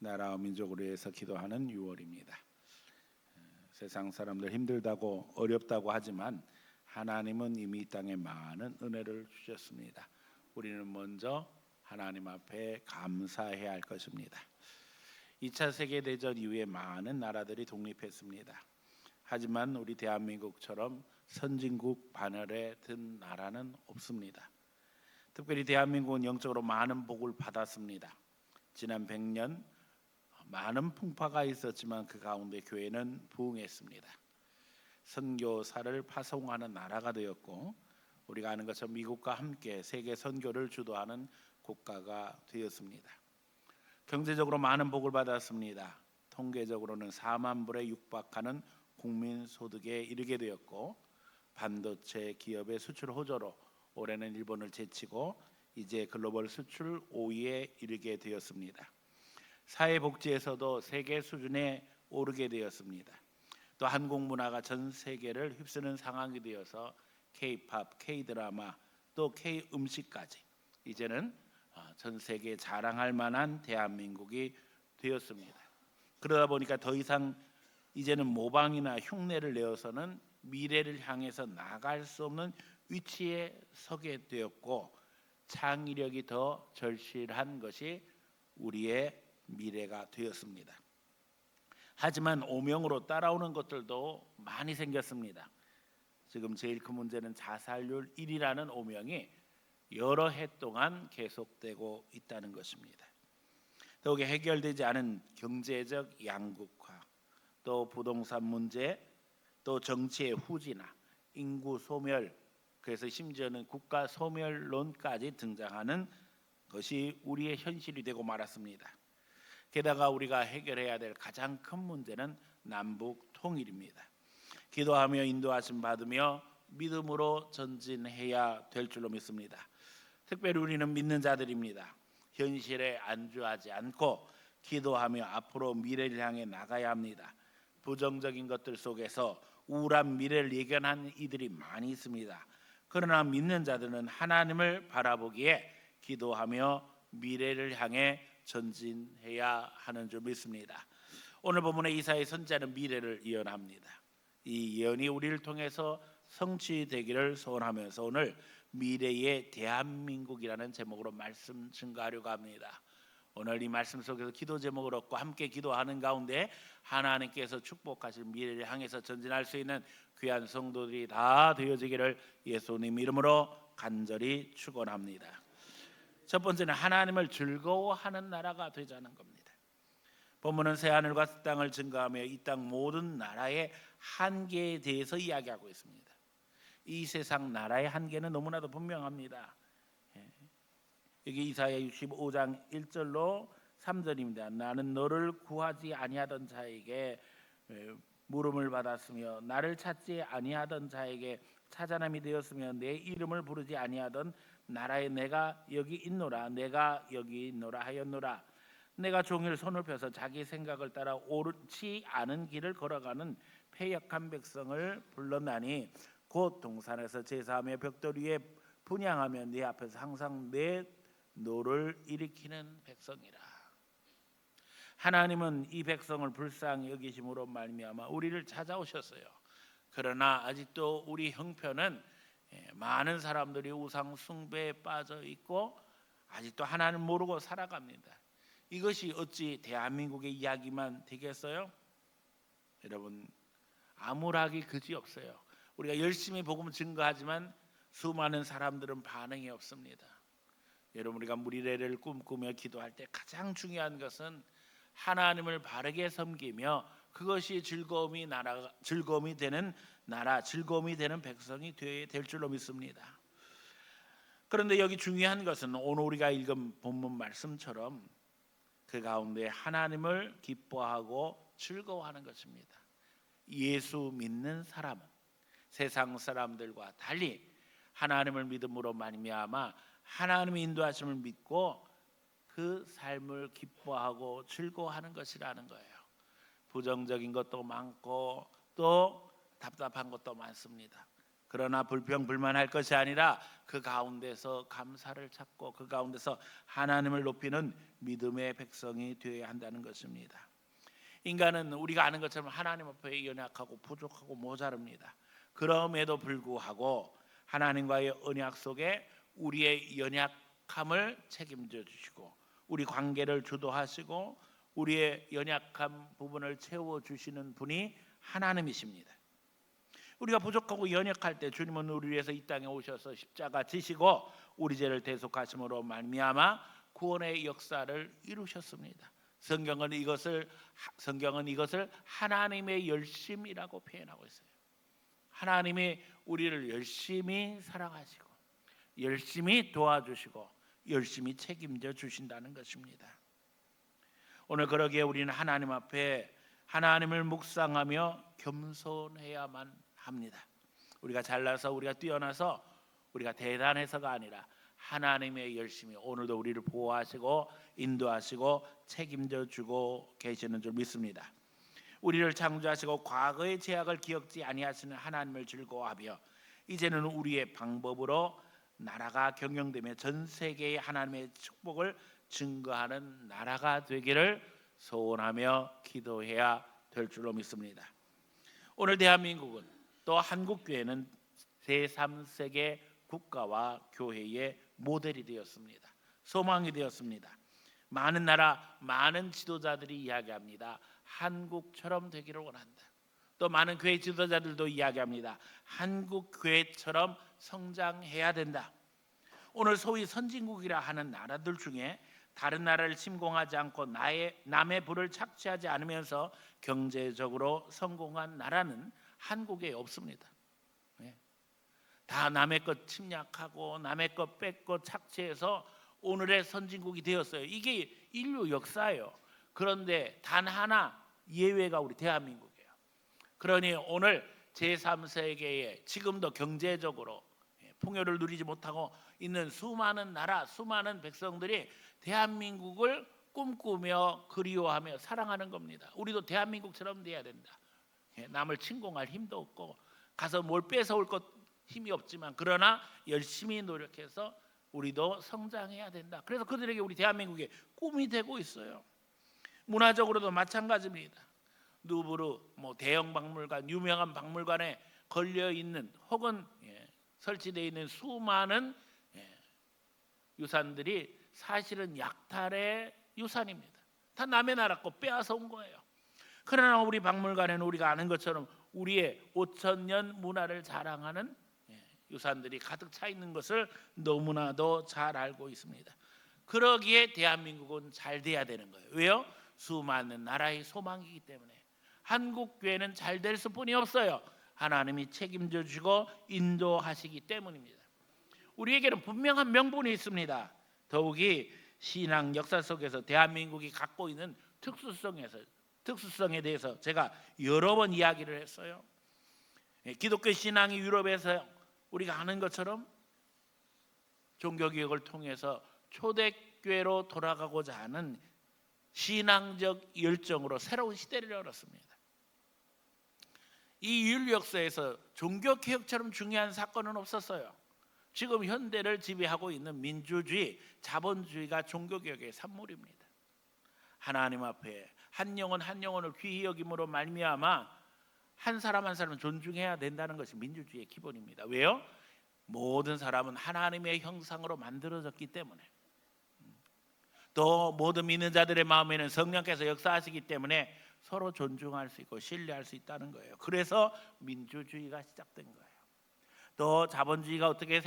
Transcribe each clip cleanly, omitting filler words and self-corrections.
나라와 민족을 위해서 기도하는 6월입니다. 세상 사람들 힘들다고 어렵다고 하지만 하나님은 이미 이 땅에 많은 은혜를 주셨습니다. 우리는 먼저 하나님 앞에 감사해야 할 것입니다. 2차 세계대전 이후에 많은 나라들이 독립했습니다. 하지만 우리 대한민국처럼 선진국 반열에 든 나라는 없습니다. 특별히 대한민국은 영적으로 많은 복을 받았습니다. 지난 100년 많은 풍파가 있었지만 그 가운데 교회는 부흥했습니다. 선교사를 파송하는 나라가 되었고, 우리가 아는 것처럼 미국과 함께 세계 선교를 주도하는 국가가 되었습니다. 경제적으로 많은 복을 받았습니다. 통계적으로는 4만 불에 육박하는 국민 소득에 이르게 되었고, 반도체 기업의 수출 호조로 올해는 일본을 제치고 이제 글로벌 수출 5위에 이르게 되었습니다. 사회복지에서도 세계 수준에 오르게 되었습니다. 또 한국 문화가 전 세계를 휩쓰는 상황이 되어서 K-팝, K-드라마, 또 K-음식까지 이제는 전 세계에 자랑할 만한 대한민국이 되었습니다. 그러다 보니까 더 이상 이제는 모방이나 흉내를 내어서는 미래를 향해서 나갈 수 없는 위치에 서게 되었고, 창의력이 더 절실한 것이 우리의 미래가 되었습니다. 하지만 오명으로 따라오는 것들도 많이 생겼습니다. 지금 제일 큰 문제는 자살률 1이라는 오명이 여러 해 동안 계속되고 있다는 것입니다. 더욱이 해결되지 않은 경제적 양극화, 또 부동산 문제, 또 정치의 후진화, 인구 소멸, 그래서 심지어는 국가 소멸론까지 등장하는 것이 우리의 현실이 되고 말았습니다. 게다가 우리가 해결해야 될 가장 큰 문제는 남북 통일입니다. 기도하며 인도하심 받으며 믿음으로 전진해야 될 줄로 믿습니다. 특별히 우리는 믿는 자들입니다. 현실에 안주하지 않고 기도하며 앞으로 미래를 향해 나가야 합니다. 부정적인 것들 속에서 우울한 미래를 예견하는 이들이 많이 있습니다. 그러나 믿는 자들은 하나님을 바라보기에 기도하며 미래를 향해 전진해야 하는 줄 믿습니다. 오늘 본문의 이사야 선지자는 미래를 예언합니다. 이 예언이 우리를 통해서 성취되기를 소원하면서 오늘 미래의 대한민국이라는 제목으로 말씀 증거하려고 합니다. 오늘 이 말씀 속에서 기도 제목을 얻고 함께 기도하는 가운데 하나님께서 축복하실 미래를 향해서 전진할 수 있는 귀한 성도들이 다 되어지기를 예수님 이름으로 간절히 축원합니다. 첫 번째는 하나님을 즐거워하는 나라가 되자는 겁니다. 본문은 새하늘과 새 땅을 증거하며 이 땅 모든 나라의 한계에 대해서 이야기하고 있습니다. 이 세상 나라의 한계는 너무나도 분명합니다. 여기 이사야 65장 1절로 3절입니다. 나는 너를 구하지 아니하던 자에게 물음을 받았으며 나를 찾지 아니하던 자에게 찾아남이 되었으며 내 이름을 부르지 아니하던 나라에 내가 여기 있노라 내가 여기 있노라 하였노라. 내가 종일 손을 펴서 자기 생각을 따라 옳지 않은 길을 걸어가는 패역한 백성을 불렀나니 곧 동산에서 제사하며 벽돌 위에 분향하며 네 앞에서 항상 내 노를 일으키는 백성이라. 하나님은 이 백성을 불쌍히 여기심으로 말미암아 우리를 찾아오셨어요. 그러나 아직도 우리 형편은 많은 사람들이 우상 숭배에 빠져 있고 아직도 하나님 모르고 살아갑니다. 이것이 어찌 대한민국의 이야기만 되겠어요? 여러분, 암울하기 그지없어요. 우리가 열심히 복음 증거하지만 수많은 사람들은 반응이 없습니다. 여러분, 우리가 미래를 꿈꾸며 기도할 때 가장 중요한 것은 하나님을 바르게 섬기며 그것이 즐거움이 되는 나라, 즐거움이 되는 백성이 되어야 될 줄로 믿습니다. 그런데 여기 중요한 것은 오늘 우리가 읽은 본문 말씀처럼 그 가운데 하나님을 기뻐하고 즐거워하는 것입니다. 예수 믿는 사람은 세상 사람들과 달리 하나님을 믿음으로 말미암아 하나님의 인도하심을 믿고 그 삶을 기뻐하고 즐거워하는 것이라는 거예요. 부정적인 것도 많고 또 답답한 것도 많습니다. 그러나 불평불만할 것이 아니라 그 가운데서 감사를 찾고 그 가운데서 하나님을 높이는 믿음의 백성이 되어야 한다는 것입니다. 인간은 우리가 아는 것처럼 하나님 앞에 연약하고 부족하고 모자릅니다. 그럼에도 불구하고 하나님과의 언약 속에 우리의 연약함을 책임져 주시고 우리 관계를 주도하시고 우리의 연약한 부분을 채워주시는 분이 하나님이십니다. 우리가 부족하고 연약할 때 주님은 우리 위해서 이 땅에 오셔서 십자가 지시고 우리 죄를 대속하심으로 말미암아 구원의 역사를 이루셨습니다. 성경은 이것을 하나님의 열심이라고 표현하고 있어요. 하나님이 우리를 열심히 사랑하시고 열심히 도와주시고 열심히 책임져 주신다는 것입니다. 오늘 그러기에 우리는 하나님 앞에 하나님을 묵상하며 겸손해야만 합니다. 우리가 잘나서 우리가 뛰어나서 우리가 대단해서가 아니라 하나님의 열심히 오늘도 우리를 보호하시고 인도하시고 책임져 주고 계시는 줄 믿습니다. 우리를 창조하시고 과거의 죄악을 기억지 아니하시는 하나님을 즐거워하며 이제는 우리의 방법으로 나라가 경영되며 전 세계의 하나님의 축복을 증거하는 나라가 되기를 소원하며 기도해야 될 줄로 믿습니다. 오늘 대한민국은 또 한국교회는 제3세계 국가와 교회의 모델이 되었습니다. 소망이 되었습니다. 많은 나라, 많은 지도자들이 이야기합니다. 한국처럼 되기를 원한다. 또 많은 교회 지도자들도 이야기합니다. 한국 교회처럼 성장해야 된다. 오늘 소위 선진국이라 하는 나라들 중에 다른 나라를 침공하지 않고 남의 부를 착취하지 않으면서 경제적으로 성공한 나라는 한국에 없습니다. 다 남의 것 침략하고 남의 것 뺏고 착취해서 오늘의 선진국이 되었어요. 이게 인류 역사예요. 그런데 단 하나 예외가 우리 대한민국이에요. 그러니 오늘 제3세계에 지금도 경제적으로 풍요를 누리지 못하고 있는 수많은 나라, 수많은 백성들이 대한민국을 꿈꾸며 그리워하며 사랑하는 겁니다. 우리도 대한민국처럼 돼야 된다. 남을 침공할 힘도 없고 가서 뭘 뺏어올 것 힘이 없지만 그러나 열심히 노력해서 우리도 성장해야 된다. 그래서 그들에게 우리 대한민국이 꿈이 되고 있어요. 문화적으로도 마찬가지입니다. 누브르, 대형 박물관, 유명한 박물관에 걸려 있는 혹은 설치되어 있는 수많은 유산들이 사실은 약탈의 유산입니다. 다 남의 나라 거 빼앗아 온 거예요. 그러나 우리 박물관에는 우리가 아는 것처럼 우리의 5,000년 문화를 자랑하는 유산들이 가득 차 있는 것을 너무나도 잘 알고 있습니다. 그러기에 대한민국은 잘 돼야 되는 거예요. 왜요? 수많은 나라의 소망이기 때문에. 한국 교회는 잘 될 수뿐이 없어요. 하나님이 책임져 주시고 인도하시기 때문입니다. 우리에게는 분명한 명분이 있습니다. 더욱이 신앙 역사 속에서 대한민국이 갖고 있는 특수성에 대해서 제가 여러 번 이야기를 했어요. 기독교 신앙이 유럽에서 우리가 아는 것처럼 종교개혁을 통해서 초대교회로 돌아가고자 하는 신앙적 열정으로 새로운 시대를 열었습니다. 이 인류 역사에서 종교개혁처럼 중요한 사건은 없었어요. 지금 현대를 지배하고 있는 민주주의, 자본주의가 종교개혁의 산물입니다. 하나님 앞에 한 영혼 한 영혼을 귀히 여김으로 말미암아 한 사람 한 사람을 존중해야 된다는 것이 민주주의의 기본입니다. 왜요? 모든 사람은 하나님의 형상으로 만들어졌기 때문에 또 모든 믿는 자들의 마음에는 성령께서 역사하시기 때문에 서로 존중할 수 있고 신뢰할 수 있다는 거예요. 그래서 민주주의가 시작된 거예요. 또 자본주의가 어떻게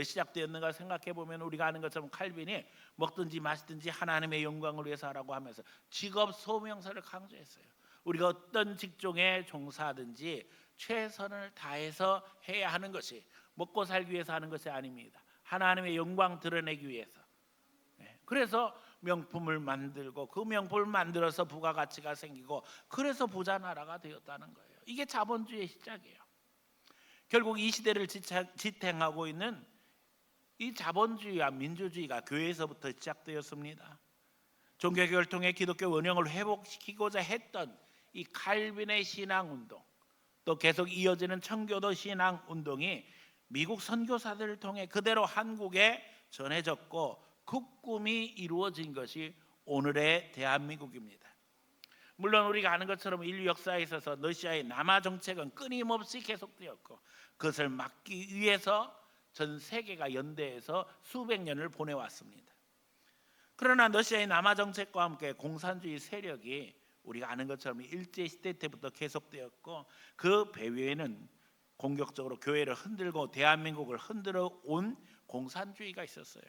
시작되었는가 생각해 보면 우리가 아는 것처럼 칼빈이 먹든지 마시든지 하나님의 영광을 위해서 하라고 하면서 직업 소명서를 강조했어요. 우리가 어떤 직종에 종사하든지 최선을 다해서 해야 하는 것이 먹고 살기 위해서 하는 것이 아닙니다. 하나님의 영광 드러내기 위해서. 그래서 명품을 만들고 그 명품을 만들어서 부가가치가 생기고 그래서 부자 나라가 되었다는 거예요. 이게 자본주의의 시작이에요. 결국 이 시대를 지탱하고 있는 이 자본주의와 민주주의가 교회에서부터 시작되었습니다. 종교개혁을 통해 기독교 원형을 회복시키고자 했던 이 칼빈의 신앙운동, 또 계속 이어지는 청교도 신앙 운동이 미국 선교사들을 통해 그대로 한국에 전해졌고 그 꿈이 이루어진 것이 오늘의 대한민국입니다. 물론 우리가 아는 것처럼 인류 역사에 있어서 러시아의 남하 정책은 끊임없이 계속되었고 그것을 막기 위해서 전 세계가 연대해서 수백 년을 보내왔습니다. 그러나 러시아의 남하 정책과 함께 공산주의 세력이 우리가 아는 것처럼 일제시대 때부터 계속되었고 그 배후에는 공격적으로 교회를 흔들고 대한민국을 흔들어 온 공산주의가 있었어요.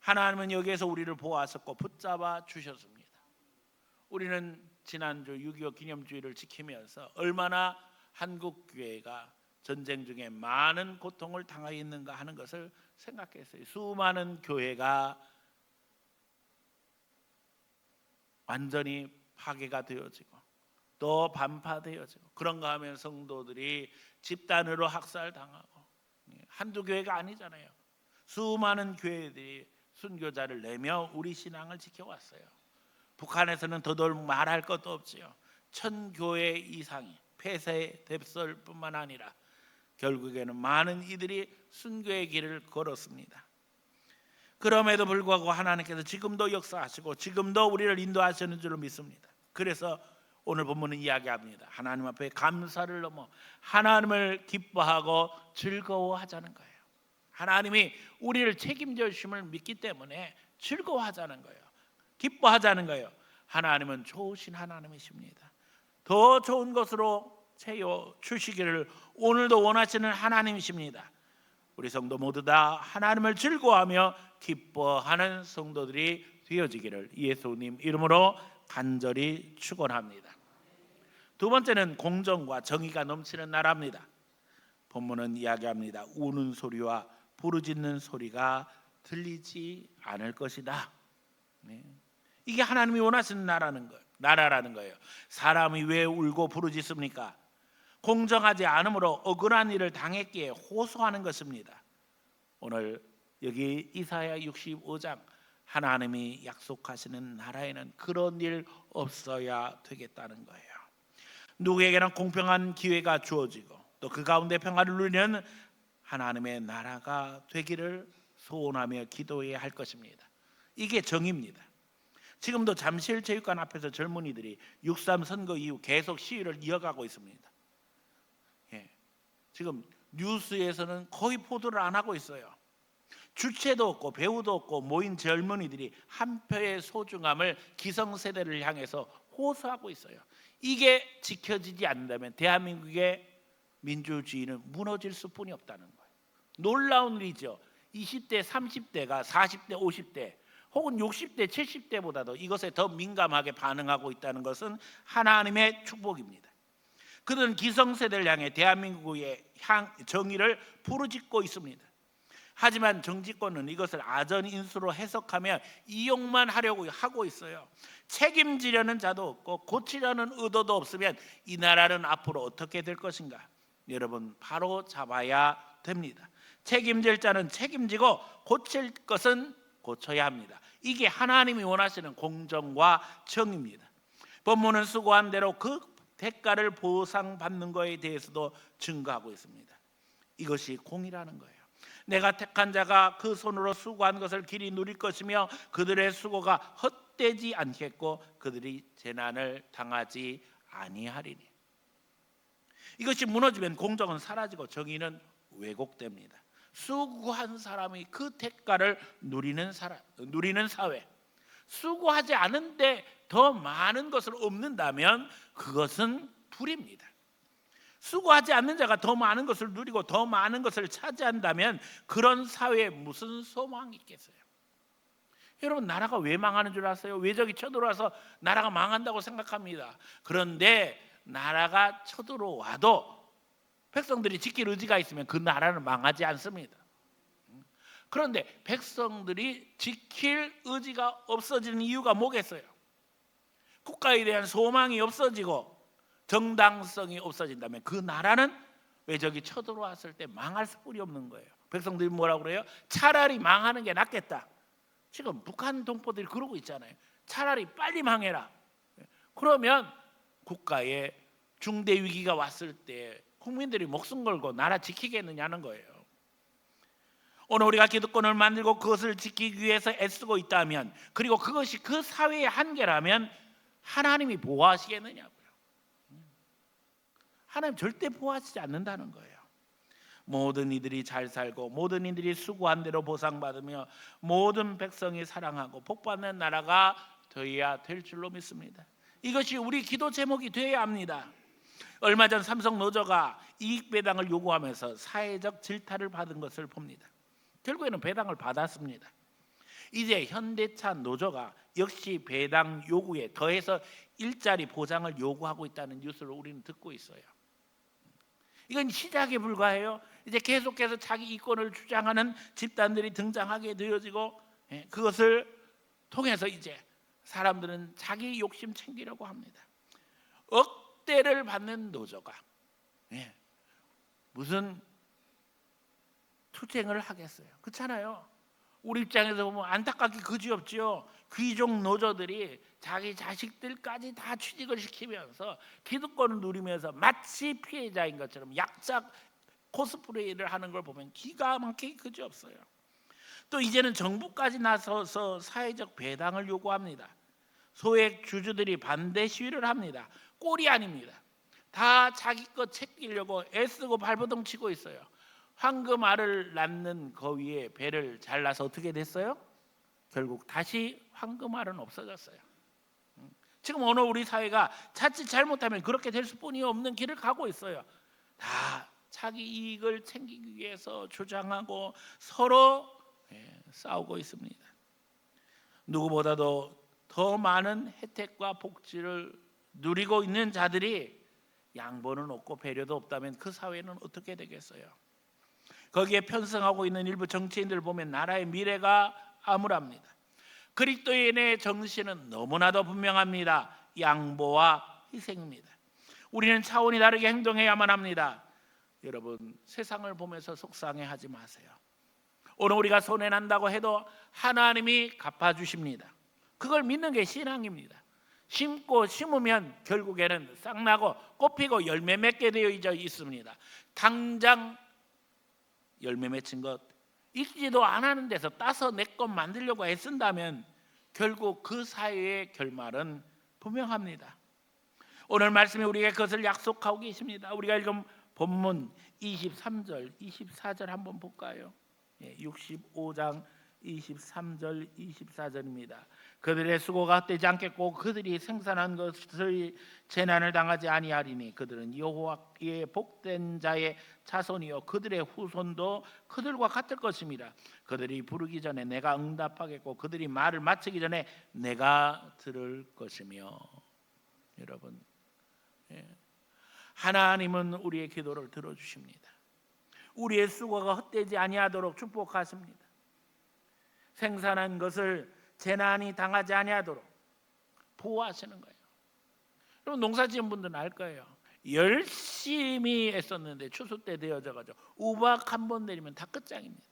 하나님은 여기에서 우리를 보호하셨고 붙잡아 주셨습니다. 우리는 지난주 6.25 기념주의를 지키면서 얼마나 한국 교회가 전쟁 중에 많은 고통을 당하였는가 하는 것을 생각했어요. 수많은 교회가 완전히 파괴가 되어지고 또 반파되어지고 그런가 하면 성도들이 집단으로 학살당하고 한두 교회가 아니잖아요. 수많은 교회들이 순교자를 내며 우리 신앙을 지켜왔어요. 북한에서는 더더욱 말할 것도 없지요. 1000교회 이상이 폐쇄됐을 뿐만 아니라 결국에는 많은 이들이 순교의 길을 걸었습니다. 그럼에도 불구하고 하나님께서 지금도 역사하시고 지금도 우리를 인도하시는 줄로 믿습니다. 그래서 오늘 본문은 이야기합니다. 하나님 앞에 감사를 넘어 하나님을 기뻐하고 즐거워하자는 거예요. 하나님이 우리를 책임져 주심을 믿기 때문에 즐거워하자는 거예요. 기뻐하자는 거예요. 하나님은 좋으신 하나님이십니다. 더 좋은 것으로 채워 주시기를 오늘도 원하시는 하나님이십니다. 우리 성도 모두 다 하나님을 즐거워하며 기뻐하는 성도들이 되어지기를 예수님 이름으로 간절히 축원합니다. 두 번째는 공정과 정의가 넘치는 나라입니다. 본문은 이야기합니다. 우는 소리와 부르짖는 소리가 들리지 않을 것이다. 이게 하나님이 원하시는 나라라는 거예요. 사람이 왜 울고 부르짖습니까? 공정하지 않으므로 억울한 일을 당했기에 호소하는 것입니다. 오늘 여기 이사야 65장 하나님이 약속하시는 나라에는 그런 일 없어야 되겠다는 거예요. 누구에게나 공평한 기회가 주어지고 또 그 가운데 평화를 누리는 하나님의 나라가 되기를 소원하며 기도해야 할 것입니다. 이게 정의입니다. 지금도 잠실체육관 앞에서 젊은이들이 6.3 선거 이후 계속 시위를 이어가고 있습니다. 지금 뉴스에서는 거의 보도를 안 하고 있어요. 주체도 없고 배우도 없고 모인 젊은이들이 한 표의 소중함을 기성세대를 향해서 호소하고 있어요. 이게 지켜지지 않는다면 대한민국의 민주주의는 무너질 수뿐이 없다는 거예요. 놀라운 일이죠. 20대, 30대가 40대, 50대 혹은 60대, 70대보다도 이것에 더 민감하게 반응하고 있다는 것은 하나님의 축복입니다. 그들은 기성세대를 향해 대한민국의 정의를 부르짖고 있습니다. 하지만 정치권은 이것을 아전인수로 해석하며 이용만 하려고 하고 있어요. 책임지려는 자도 없고 고치려는 의도도 없으면 이 나라는 앞으로 어떻게 될 것인가? 여러분 바로 잡아야 됩니다. 책임질 자는 책임지고 고칠 것은 고쳐야 합니다. 이게 하나님이 원하시는 공정과 정의입니다. 본문은 수고한 대로 그 대가를 보상받는 것에 대해서도 증거하고 있습니다. 이것이 공의라는 거예요. 내가 택한 자가 그 손으로 수고한 것을 길이 누릴 것이며 그들의 수고가 헛되지 않겠고 그들이 재난을 당하지 아니하리니. 이것이 무너지면 공정은 사라지고 정의는 왜곡됩니다. 수고한 사람이 그 대가를 누리는 사회. 수고하지 않은데 더 많은 것을 얻는다면 그것은 불입니다. 수고하지 않는 자가 더 많은 것을 누리고 더 많은 것을 차지한다면 그런 사회에 무슨 소망이 있겠어요? 여러분 나라가 왜 망하는 줄 아세요? 외적이 쳐들어와서 나라가 망한다고 생각합니다. 그런데 나라가 쳐들어와도 백성들이 지킬 의지가 있으면 그 나라는 망하지 않습니다. 그런데 백성들이 지킬 의지가 없어지는 이유가 뭐겠어요? 국가에 대한 소망이 없어지고 정당성이 없어진다면 그 나라는 외적이 쳐들어왔을 때 망할 수뿐이 없는 거예요. 백성들이 뭐라고 그래요? 차라리 망하는 게 낫겠다. 지금 북한 동포들이 그러고 있잖아요. 차라리 빨리 망해라. 그러면 국가의 중대 위기가 왔을 때 국민들이 목숨 걸고 나라 지키겠느냐는 거예요. 오늘 우리가 기득권을 만들고 그것을 지키기 위해서 애쓰고 있다면, 그리고 그것이 그 사회의 한계라면 하나님이 보호하시겠느냐고요. 하나님 절대 보호하시지 않는다는 거예요. 모든 이들이 잘 살고 모든 이들이 수고한 대로 보상받으며 모든 백성이 사랑하고 복받는 나라가 되어야 될 줄로 믿습니다. 이것이 우리 기도 제목이 되어야 합니다. 얼마 전 삼성 노조가 이익 배당을 요구하면서 사회적 질타를 받은 것을 봅니다. 결국에는 배당을 받았습니다. 이제 현대차 노조가 역시 배당 요구에 더해서 일자리 보장을 요구하고 있다는 뉴스를 우리는 듣고 있어요. 이건 시작에 불과해요. 이제 계속해서 자기 이권을 주장하는 집단들이 등장하게 되어지고, 그것을 통해서 이제 사람들은 자기 욕심 챙기려고 합니다. 억대를 받는 노조가 무슨 투쟁을 하겠어요? 그렇잖아요. 우리 입장에서 보면 안타깝게 그지없지요. 귀족 노조들이 자기 자식들까지 다 취직을 시키면서 기득권을 누리면서 마치 피해자인 것처럼 약자 코스프레이를 하는 걸 보면 기가 막히게 그지없어요. 또 이제는 정부까지 나서서 사회적 배당을 요구합니다. 소액 주주들이 반대 시위를 합니다. 꼴이 아닙니다. 다 자기 것 챙기려고 애쓰고 발버둥 치고 있어요. 황금알을 낳는 거위에 배를 잘라서 어떻게 됐어요? 결국 다시 황금알은 없어졌어요. 지금 오늘 우리 사회가 자칫 잘못하면 그렇게 될 수뿐이 없는 길을 가고 있어요. 다 자기 이익을 챙기기 위해서 주장하고 서로 싸우고 있습니다. 누구보다도 더 많은 혜택과 복지를 누리고 있는 자들이 양보는 없고 배려도 없다면 그 사회는 어떻게 되겠어요? 거기에 편승하고 있는 일부 정치인들 보면 나라의 미래가 암울합니다. 그리스도인의 정신은 너무나도 분명합니다. 양보와 희생입니다. 우리는 차원이 다르게 행동해야만 합니다. 여러분, 세상을 보면서 속상해하지 마세요. 오늘 우리가 손해난다고 해도 하나님이 갚아주십니다. 그걸 믿는 게 신앙입니다. 심고 심으면 결국에는 싹나고 꽃피고 열매 맺게 되어 있습니다. 당장 열매 맺힌 것 익지도 안 하는 데서 따서 내 것 만들려고 애쓴다면 결국 그 사회의 결말은 분명합니다. 오늘 말씀이 우리에게 그것을 약속하고 계십니다. 우리가 읽은 본문 23절, 24절 한번 볼까요? 65장 23절, 24절입니다. 그들의 수고가 헛되지 않겠고 그들이 생산한 것을 재난을 당하지 아니하리니 그들은 여호와의 복된 자의 자손이요 그들의 후손도 그들과 같을 것입니다. 그들이 부르기 전에 내가 응답하겠고 그들이 말을 마치기 전에 내가 들을 것이며. 여러분, 하나님은 우리의 기도를 들어주십니다. 우리의 수고가 헛되지 아니하도록 축복하십니다. 생산한 것을 재난이 당하지 아니하도록 보호하시는 거예요. 여러분, 농사지은 분들은 알 거예요. 열심히 애썼는데 추수 때 되어져가지고 우박 한 번 내리면 다 끝장입니다.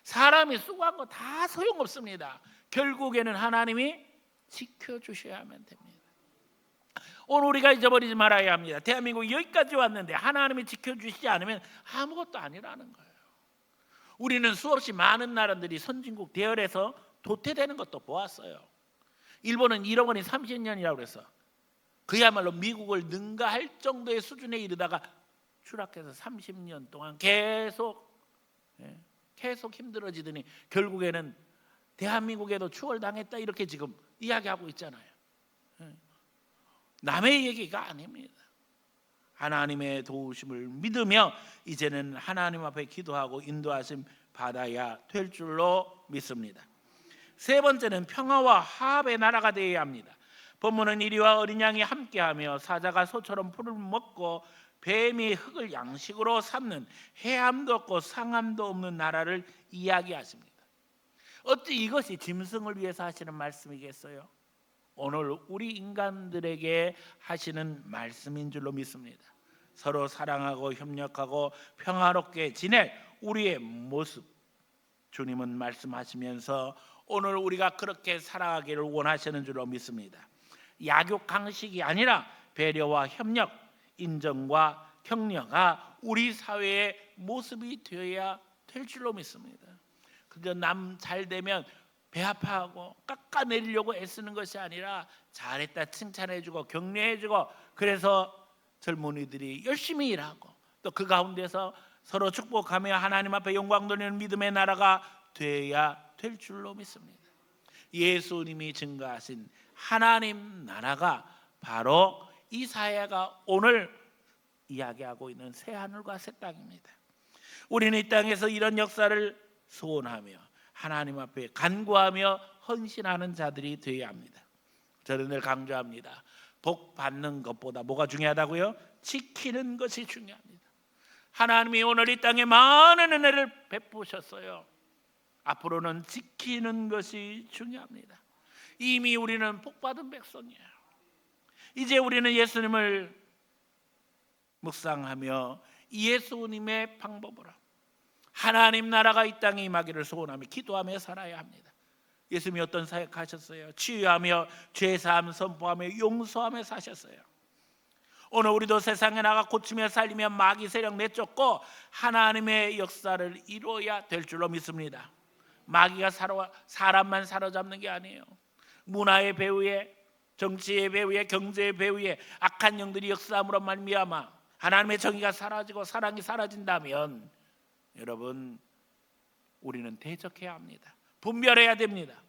사람이 수고한 거 다 소용없습니다. 결국에는 하나님이 지켜주셔야만 됩니다. 오늘 우리가 잊어버리지 말아야 합니다. 대한민국이 여기까지 왔는데 하나님이 지켜주시지 않으면 아무것도 아니라는 거예요. 우리는 수없이 많은 나라들이 선진국 대열에서 도태되는 것도 보았어요. 일본은 1억 원이 30년이라고 그래서 그야말로 미국을 능가할 정도의 수준에 이르다가 추락해서 30년 동안 계속 힘들어지더니 결국에는 대한민국에도 추월당했다 이렇게 지금 이야기하고 있잖아요. 남의 얘기가 아닙니다. 하나님의 도우심을 믿으며 이제는 하나님 앞에 기도하고 인도하심 받아야 될 줄로 믿습니다. 세 번째는 평화와 화합의 나라가 되어야 합니다. 본문은 이리와 어린 양이 함께하며 사자가 소처럼 풀을 먹고 뱀이 흙을 양식으로 삼는 해함도 없고 상함도 없는 나라를 이야기하십니다. 어찌 이것이 짐승을 위해서 하시는 말씀이겠어요? 오늘 우리 인간들에게 하시는 말씀인 줄로 믿습니다. 서로 사랑하고 협력하고 평화롭게 지낼 우리의 모습, 주님은 말씀하시면서 오늘 우리가 그렇게 살아가기를 원하시는 줄로 믿습니다. 약육 강식이 아니라 배려와 협력, 인정과 격려가 우리 사회의 모습이 되어야 될 줄로 믿습니다. 그저 남 잘되면 배 아파하고 깎아내리려고 애쓰는 것이 아니라 잘했다 칭찬해주고 격려해주고, 그래서 젊은이들이 열심히 일하고 또 그 가운데서 서로 축복하며 하나님 앞에 영광 돌리는 믿음의 나라가 되어야 될 줄로 믿습니다. 예수님이 증거하신 하나님 나라가 바로 이 사회가 오늘 이야기하고 있는 새하늘과 새 땅입니다. 우리는 이 땅에서 이런 역사를 소원하며 하나님 앞에 간구하며 헌신하는 자들이 되어야 합니다. 저는 늘 강조합니다. 복 받는 것보다 뭐가 중요하다고요? 지키는 것이 중요합니다. 하나님이 오늘 이 땅에 많은 은혜를 베푸셨어요. 앞으로는 지키는 것이 중요합니다. 이미 우리는 복받은 백성이에요. 이제 우리는 예수님을 묵상하며 예수님의 방법으로 하나님 나라가 이 땅에 임하기를 소원하며 기도하며 살아야 합니다. 예수님이 어떤 사역하셨어요? 치유하며 죄사함 선포하며 용서하며 사셨어요. 오늘 우리도 세상에 나가 고치며 살리며 마귀 세력 내쫓고 하나님의 역사를 이루어야 될 줄로 믿습니다. 마귀가 사람만 사로잡는 게 아니에요. 문화의 배후에, 정치의 배후에, 경제의 배후에 악한 영들이 역사함으로 말미암아 하나님의 정의가 사라지고 사랑이 사라진다면 여러분, 우리는 대적해야 합니다. 분별해야 됩니다.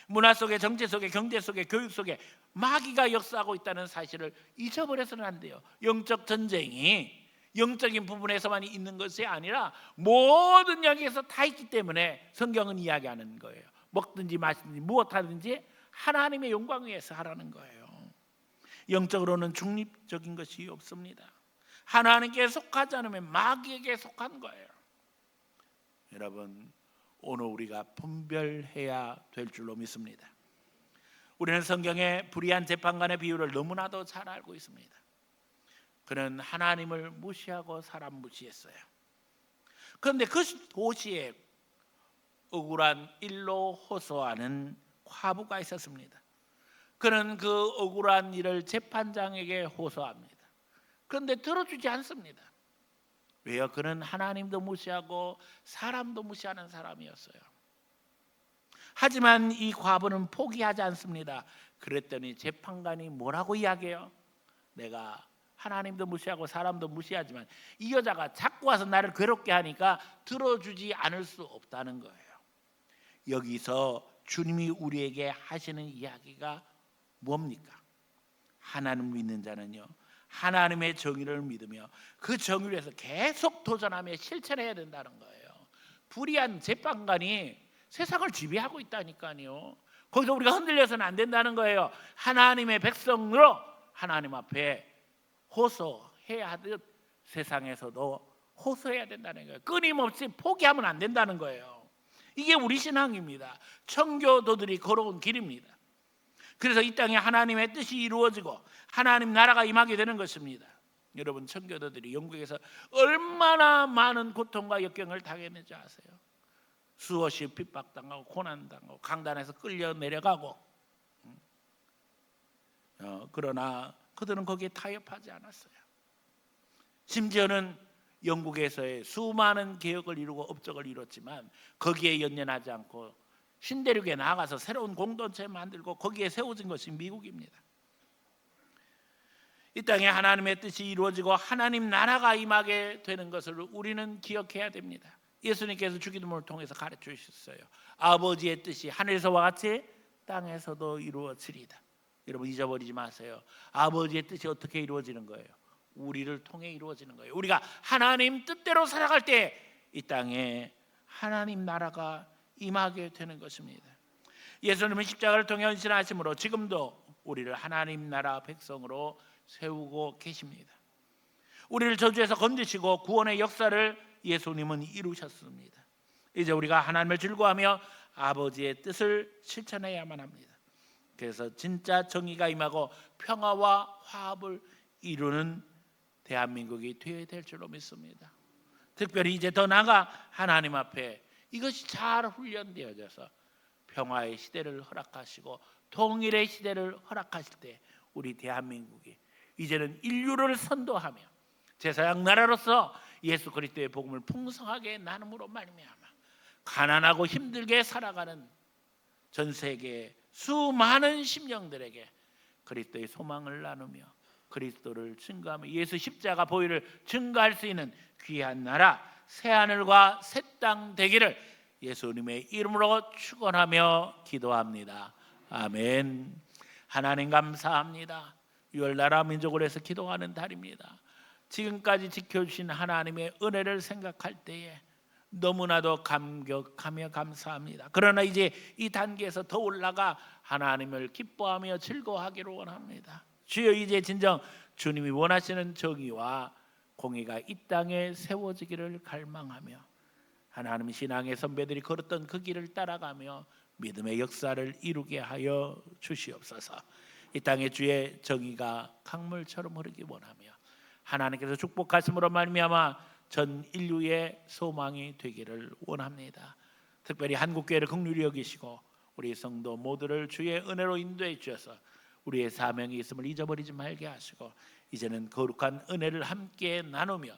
문화 속에, 정치 속에, 경제 속에, 교육 속에 마귀가 역사하고 있다는 사실을 잊어버려서는 안 돼요. 영적 전쟁이 영적인 부분에서만 있는 것이 아니라 모든 영역에서 다 있기 때문에 성경은 이야기하는 거예요. 먹든지 마시든지 무엇하든지 하나님의 영광 위해서 하라는 거예요. 영적으로는 중립적인 것이 없습니다. 하나님께 속하지 않으면 마귀에게 속한 거예요. 여러분, 오늘 우리가 분별해야 될 줄로 믿습니다. 우리는 성경의 불의한 재판관의 비유를 너무나도 잘 알고 있습니다. 그는 하나님을 무시하고 사람 무시했어요. 그런데 그 도시에 억울한 일로 호소하는 과부가 있었습니다. 그는 그 억울한 일을 재판장에게 호소합니다. 그런데 들어주지 않습니다. 왜요? 그는 하나님도 무시하고 사람도 무시하는 사람이었어요. 하지만 이 과부는 포기하지 않습니다. 그랬더니 재판관이 뭐라고 이야기해요? 내가 하나님도 무시하고 사람도 무시하지만 이 여자가 자꾸 와서 나를 괴롭게 하니까 들어주지 않을 수 없다는 거예요. 여기서 주님이 우리에게 하시는 이야기가 뭡니까? 하나님 믿는 자는요, 하나님의 정의를 믿으며 그 정의를 위해서 계속 도전하며 실천해야 된다는 거예요. 불의한 재판관이 세상을 지배하고 있다니까요. 거기서 우리가 흔들려서는 안 된다는 거예요. 하나님의 백성으로 하나님 앞에 호소해야 하듯 세상에서도 호소해야 된다는 거예요. 끊임없이 포기하면 안 된다는 거예요. 이게 우리 신앙입니다. 청교도들이 걸어온 길입니다. 그래서 이 땅에 하나님의 뜻이 이루어지고 하나님 나라가 임하게 되는 것입니다. 여러분, 청교도들이 영국에서 얼마나 많은 고통과 역경을 당했는지 아세요? 수없이 핍박당하고 고난당하고 강단에서 끌려 내려가고, 그러나 그들은 거기에 타협하지 않았어요. 심지어는 영국에서의 수많은 개혁을 이루고 업적을 이뤘지만 거기에 연연하지 않고 신대륙에 나가서 새로운 공동체 만들고 거기에 세워진 것이 미국입니다. 이 땅에 하나님의 뜻이 이루어지고 하나님 나라가 임하게 되는 것을 우리는 기억해야 됩니다. 예수님께서 주기도문을 통해서 가르쳐 주셨어요. 아버지의 뜻이 하늘에서와 같이 땅에서도 이루어지리다. 여러분, 잊어버리지 마세요. 아버지의 뜻이 어떻게 이루어지는 거예요? 우리를 통해 이루어지는 거예요. 우리가 하나님 뜻대로 살아갈 때 이 땅에 하나님 나라가 임하게 되는 것입니다. 예수님은 십자가를 통해 헌신하심으로 지금도 우리를 하나님 나라 백성으로 세우고 계십니다. 우리를 저주에서 건지시고 구원의 역사를 예수님은 이루셨습니다. 이제 우리가 하나님을 즐거워하며 아버지의 뜻을 실천해야만 합니다. 그래서 진짜 정의가 임하고 평화와 화합을 이루는 대한민국이 되어야 될 줄로 믿습니다. 특별히 이제 더 나아가 하나님 앞에 이것이 잘 훈련되어져서 평화의 시대를 허락하시고 통일의 시대를 허락하실 때 우리 대한민국이 이제는 인류를 선도하며 제사장 나라로서 예수 그리스도의 복음을 풍성하게 나눔으로 말미암아 가난하고 힘들게 살아가는 전 세계 수많은 심령들에게 그리스도의 소망을 나누며 그리스도를 증거하며 예수 십자가 보혈을 증거할 수 있는 귀한 나라 새하늘과 새 땅 되기를 예수님의 이름으로 축원하며 기도합니다. 아멘. 하나님 감사합니다. 6월 나라 민족을 위해서 기도하는 달입니다. 지금까지 지켜주신 하나님의 은혜를 생각할 때에 너무나도 감격하며 감사합니다. 그러나 이제 이 단계에서 더 올라가 하나님을 기뻐하며 즐거워하기를 원합니다. 주여, 이제 진정 주님이 원하시는 정의와 공의가 이 땅에 세워지기를 갈망하며 하나님 신앙의 선배들이 걸었던 그 길을 따라가며 믿음의 역사를 이루게 하여 주시옵소서. 이 땅에 주의 정의가 강물처럼 흐르기 원하며 하나님께서 축복하심으로 말미암아 전 인류의 소망이 되기를 원합니다. 특별히 한국교회를 긍휼히 여기시고 우리 성도 모두를 주의 은혜로 인도해 주셔서 우리의 사명이 있음을 잊어버리지 말게 하시고 이제는 거룩한 은혜를 함께 나누며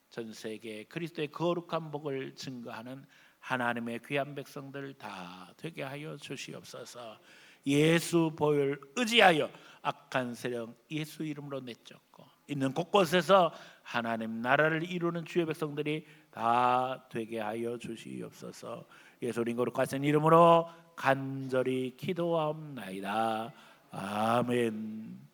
전 세계에 그리스도의 거룩한 복을 증거하는 하나님의 귀한 백성들 다 되게 하여 주시옵소서. 예수 보혈 의지하여 악한 세력 예수 이름으로 내쫓고 있는 곳곳에서 하나님 나라를 이루는 주의 백성들이 다 되게 하여 주시옵소서. 예수님 거룩하신 이름으로 간절히 기도하옵나이다. 아멘.